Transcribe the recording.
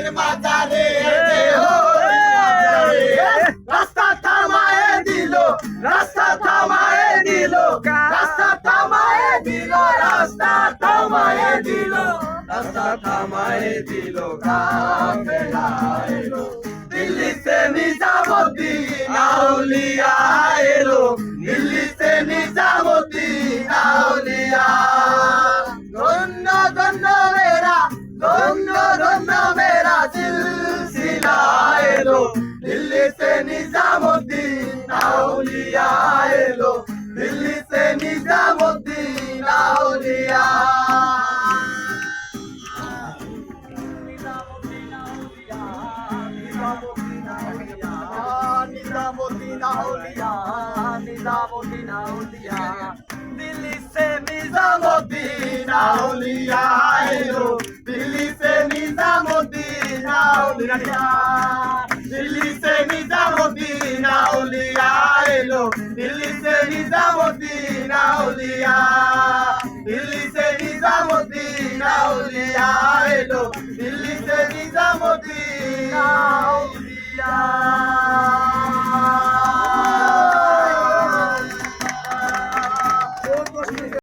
হরির মাজারে রাস্তা থামায়ে দিল রাস্তা থামায়ে দিল রাস্তা থামায়ে দিল রাস্তা থামায়ে দিল রাস্তা থামায়ে দিল কাফেলা এলো দিল্লি से निजामुद्दीन আউলিয়া এলো দিল্লি से निजामुद्दीन আউলিয়া ধন্য ধন্য मेरा सिलसिला एलो दिल्ली से निजामुद्दीन आउलिया एलो दिल्ली से निजामुद्दीन आउलिया निजामुद्दीन आउलिया निजामुद्दीन आउलिया दिल्ली से निजामुद्दीन आउलिया एलो दिल्ली से निजामुद्दीन आउलिया दिल्ली से निजामुद्दीन आउलिया एलो दिल्ली से निजामुद्दीन आउलिया दिल्ली से